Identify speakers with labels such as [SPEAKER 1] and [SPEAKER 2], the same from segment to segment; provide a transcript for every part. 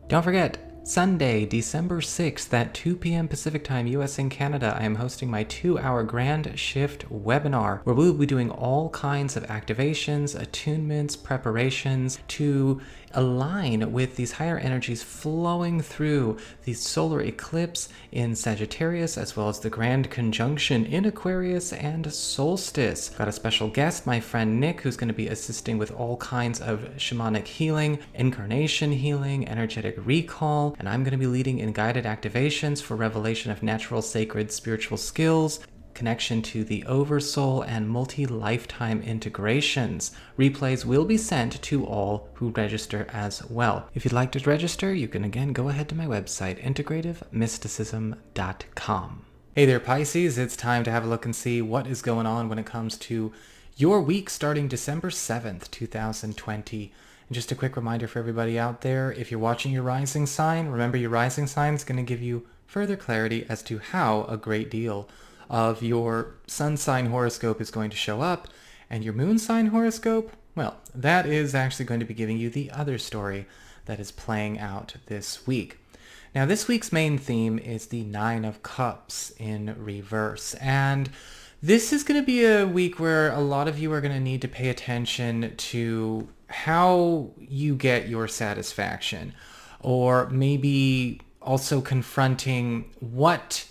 [SPEAKER 1] Don't forget, Sunday, December 6th at 2 p.m. Pacific Time, US and Canada, I am hosting my 2-hour Grand Shift webinar where we will be doing all kinds of activations, attunements, preparations to align with these higher energies flowing through the solar eclipse in Sagittarius, as well as the grand conjunction in Aquarius and solstice. Got a special guest, my friend Nick, who's going to be assisting with all kinds of shamanic healing, incarnation healing, energetic recall, and I'm going to be leading in guided activations for revelation of natural sacred spiritual skills, connection to the Oversoul, and multi-lifetime integrations. Replays will be sent to all who register as well. If you'd like to register, you can again go ahead to my website, integrativemysticism.com. Hey there, Pisces. It's time to have a look and see what is going on when it comes to your week starting December 7th, 2020. And just a quick reminder for everybody out there, if you're watching your rising sign, remember your rising sign is going to give you further clarity as to how a great deal of your sun sign horoscope is going to show up, and your moon sign horoscope, well, that is actually going to be giving you the other story that is playing out this week. Now, this week's main theme is the Nine of Cups in reverse, and this is going to be a week where a lot of you are going to need to pay attention to how you get your satisfaction, or maybe also confronting what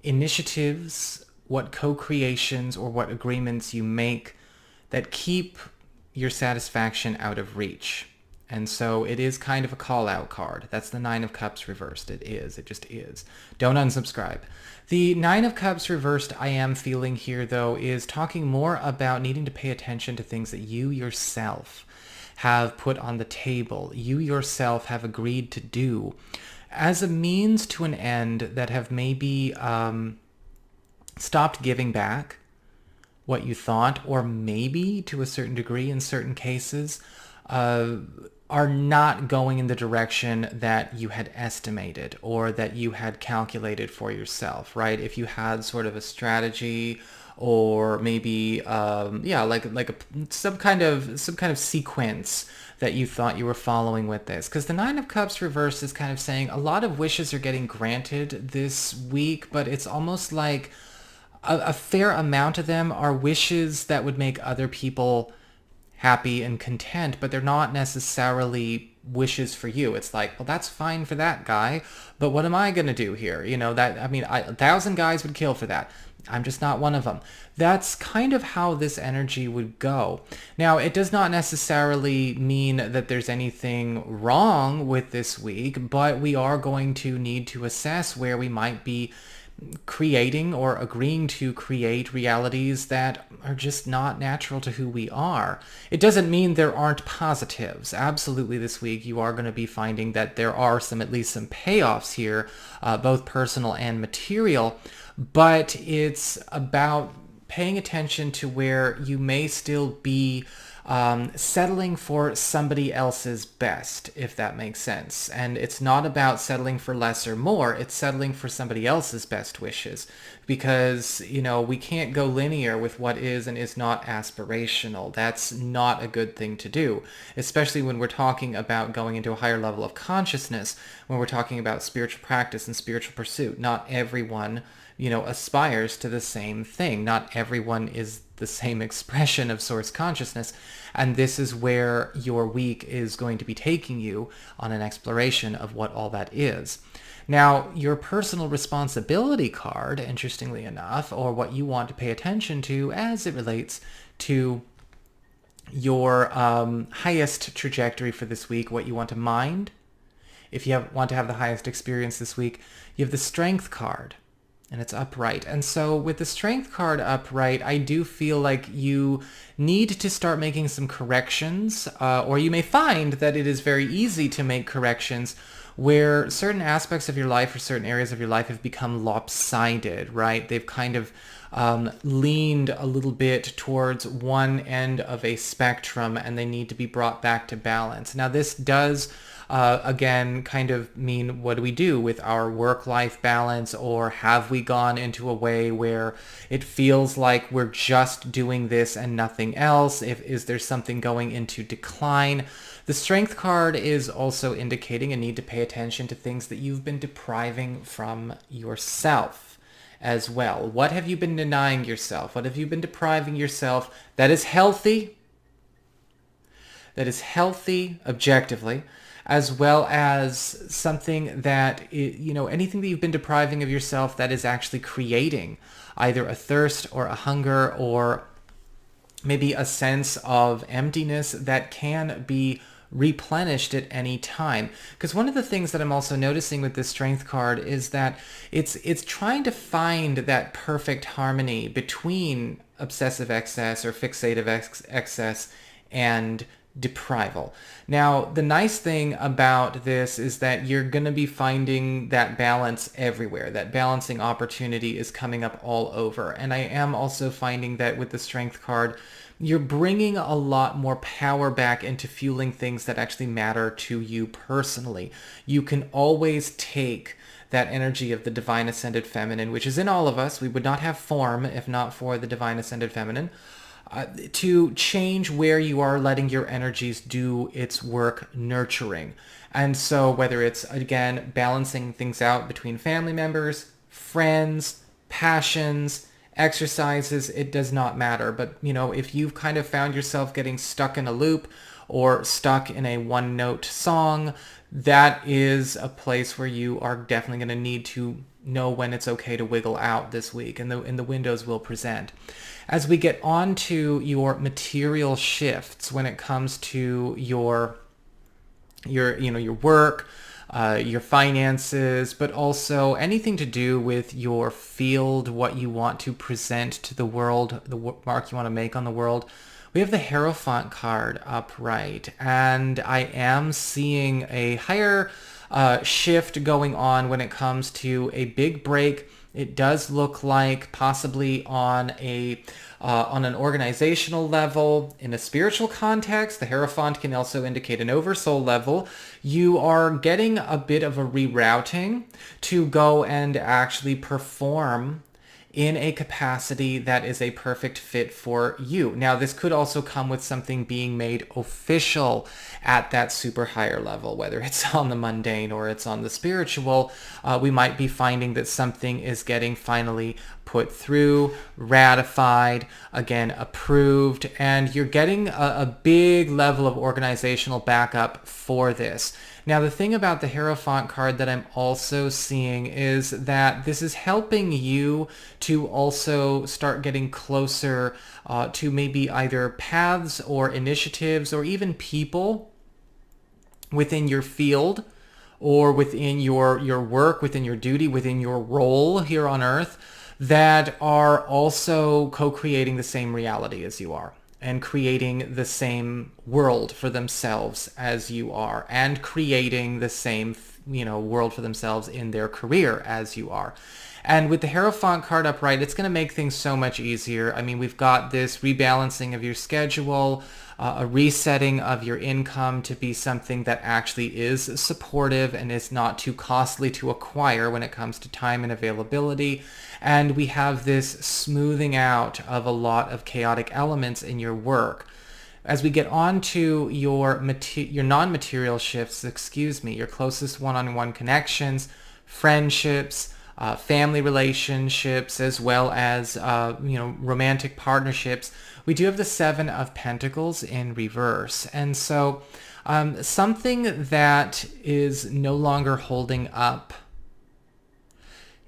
[SPEAKER 1] initiatives, what co-creations, or what agreements you make that keep your satisfaction out of reach. And so it is kind of a call-out card. That's the Nine of Cups reversed. It is. It just is. Don't unsubscribe. The Nine of Cups reversed I am feeling here, though, is talking more about needing to pay attention to things that you yourself have put on the table, you yourself have agreed to do, as a means to an end that have maybe stopped giving back what you thought, or maybe to a certain degree in certain cases are not going in the direction that you had estimated or that you had calculated for yourself, right? If you had sort of a strategy, or maybe some kind of sequence that you thought you were following with this. Because the Nine of Cups reverse is kind of saying a lot of wishes are getting granted this week, but it's almost like a fair amount of them are wishes that would make other people happy and content, but they're not necessarily wishes for you. It's like, well, that's fine for that guy, but what am I going to do here? You know, that, I mean, 1,000 guys would kill for that. I'm just not one of them. That's kind of how this energy would go. Now, it does not necessarily mean that there's anything wrong with this week, but we are going to need to assess where we might be creating or agreeing to create realities that are just not natural to who we are. It doesn't mean there aren't positives. Absolutely, this week you are going to be finding that there are at least some payoffs here, both personal and material, but it's about paying attention to where you may still be settling for somebody else's best, if that makes sense. And it's not about settling for less or more, it's settling for somebody else's best wishes. Because, you know, we can't go linear with what is and is not aspirational. That's not a good thing to do, especially when we're talking about going into a higher level of consciousness, when we're talking about spiritual practice and spiritual pursuit. Not everyone, you know, aspires to the same thing. Not everyone is the same expression of source consciousness, and this is where your week is going to be taking you on an exploration of what all that is. Now, your personal responsibility card, interestingly enough, or what you want to pay attention to as it relates to your highest trajectory for this week, what you want to mind, if you want to have the highest experience this week, you have the Strength card. And it's upright. And so with the Strength card upright, I do feel like you need to start making some corrections, or you may find that it is very easy to make corrections where certain aspects of your life or certain areas of your life have become lopsided, right? They've kind of leaned a little bit towards one end of a spectrum, and they need to be brought back to balance. Now, this does again, kind of mean, what do we do with our work-life balance? Or have we gone into a way where it feels like we're just doing this and nothing else? Is there something going into decline? The Strength card is also indicating a need to pay attention to things that you've been depriving from yourself as well. What have you been denying yourself? What have you been depriving yourself that is healthy? That is healthy objectively, as well as something that, anything that you've been depriving of yourself that is actually creating either a thirst or a hunger or maybe a sense of emptiness that can be replenished at any time. Because one of the things that I'm also noticing with this Strength card is that it's trying to find that perfect harmony between obsessive excess or fixative excess and deprival. Now, the nice thing about this is that you're going to be finding that balance everywhere. That balancing opportunity is coming up all over. And I am also finding that with the Strength card, you're bringing a lot more power back into fueling things that actually matter to you personally. You can always take that energy of the Divine Ascended Feminine, which is in all of us. We would not have form if not for the Divine Ascended Feminine. To change where you are letting your energies do its work nurturing. And so whether it's, again, balancing things out between family members, friends, passions, exercises, it does not matter. But, if you've kind of found yourself getting stuck in a loop or stuck in a one-note song, that is a place where you are definitely going to need to know when it's okay to wiggle out this week, and the windows will present. As we get on to your material shifts when it comes to your work, your finances, but also anything to do with your field, what you want to present to the world, the mark you want to make on the world. We have the Hierophant card upright, and I am seeing a higher shift going on when it comes to a big break. It does look like possibly on an organizational level. In a spiritual context, the Hierophant can also indicate an Oversoul level. You are getting a bit of a rerouting to go and actually perform in a capacity that is a perfect fit for you. Now, this could also come with something being made official at that super higher level, whether it's on the mundane or it's on the spiritual. We might be finding that something is getting finally put through, ratified, again, approved, and you're getting a big level of organizational backup for this. Now, the thing about the Hierophant card that I'm also seeing is that this is helping you to also start getting closer to maybe either paths or initiatives or even people within your field or within your work, within your duty, within your role here on Earth that are also co-creating the same reality as you are, and creating the same world for themselves as you are, and creating the same, world for themselves in their career as you are. And with the Hierophant card upright, it's going to make things so much easier. I mean, we've got this rebalancing of your schedule, a resetting of your income to be something that actually is supportive and is not too costly to acquire when it comes to time and availability. And we have this smoothing out of a lot of chaotic elements in your work. As we get on to your non-material shifts, your closest one-on-one connections, friendships, family relationships, as well as romantic partnerships, we do have the Seven of Pentacles in reverse. And so something that is no longer holding up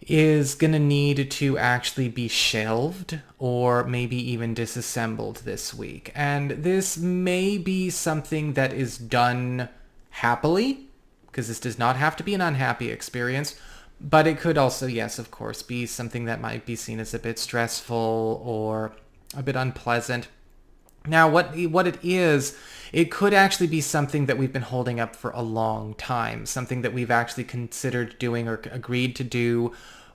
[SPEAKER 1] is going to need to actually be shelved or maybe even disassembled this week. And this may be something that is done happily, because this does not have to be an unhappy experience, but it could also, yes, of course, be something that might be seen as a bit stressful or a bit unpleasant. Now, what it is, it could actually be something that we've been holding up for a long time, something that we've actually considered doing or agreed to do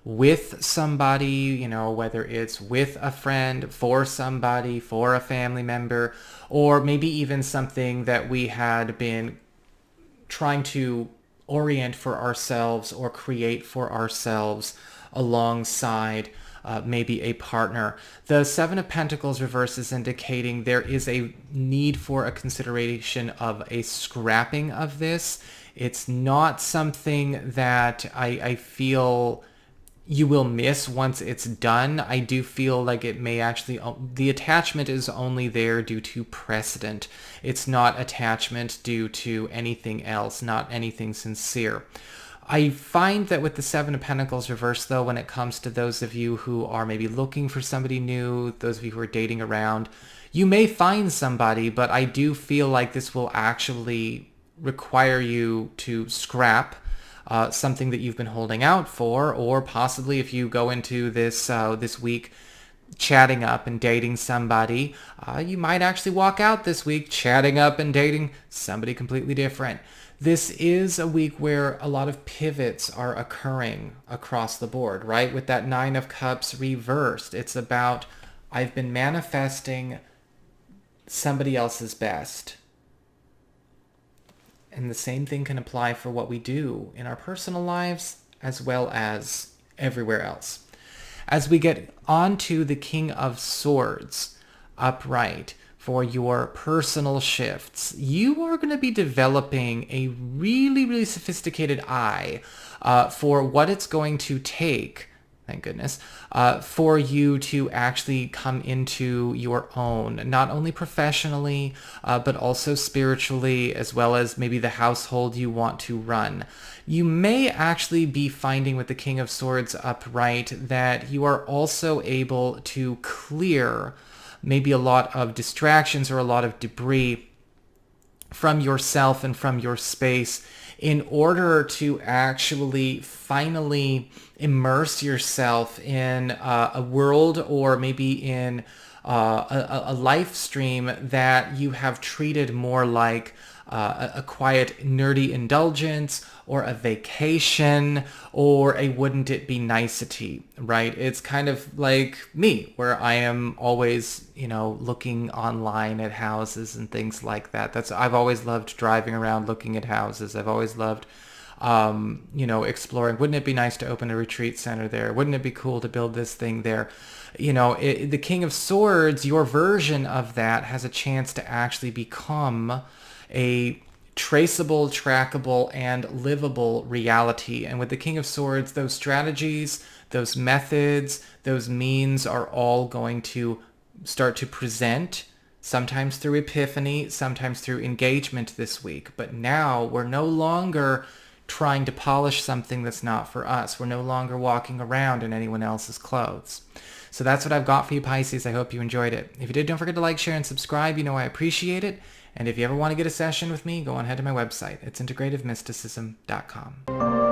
[SPEAKER 1] with somebody, whether it's with a friend, for somebody, for a family member, or maybe even something that we had been trying to orient for ourselves or create for ourselves alongside maybe a partner. The Seven of Pentacles reverse is indicating there is a need for a consideration of a scrapping of this. It's not something that I feel you will miss once it's done. I do feel like it may actually, the attachment is only there due to precedent. It's not attachment due to anything else, not anything sincere. I find that with the Seven of Pentacles reversed, though, when it comes to those of you who are maybe looking for somebody new, those of you who are dating around, you may find somebody, but I do feel like this will actually require you to scrap something that you've been holding out for, or possibly if you go into this this week chatting up and dating somebody, you might actually walk out this week chatting up and dating somebody completely different. This is a week where a lot of pivots are occurring across the board, right? With that Nine of Cups reversed, it's about, I've been manifesting somebody else's best. And the same thing can apply for what we do in our personal lives as well as everywhere else. As we get on to the King of Swords upright for your personal shifts, you are going to be developing a really, really sophisticated eye for what it's going to take, thank goodness, for you to actually come into your own, not only professionally, but also spiritually, as well as maybe the household you want to run. You may actually be finding with the King of Swords upright that you are also able to clear maybe a lot of distractions or a lot of debris from yourself and from your space in order to actually finally immerse yourself in a world or maybe in a life stream that you have treated more like a quiet, nerdy indulgence or a vacation or a wouldn't it be nicety, right? It's kind of like me, where I am always, looking online at houses and things like that. I've always loved driving around looking at houses. I've always loved exploring. Wouldn't it be nice to open a retreat center there? Wouldn't it be cool to build this thing there? The King of Swords, your version of that has a chance to actually become a traceable, trackable, and livable reality. And with the King of Swords, those strategies, those methods, those means are all going to start to present, sometimes through epiphany, sometimes through engagement this week. But now we're no longer trying to polish something that's not for us. We're no longer walking around in anyone else's clothes. So that's what I've got for you, Pisces. I hope you enjoyed it. If you did, don't forget to like, share, and subscribe. You know I appreciate it. And if you ever want to get a session with me, go on ahead to my website. It's integrativemysticism.com.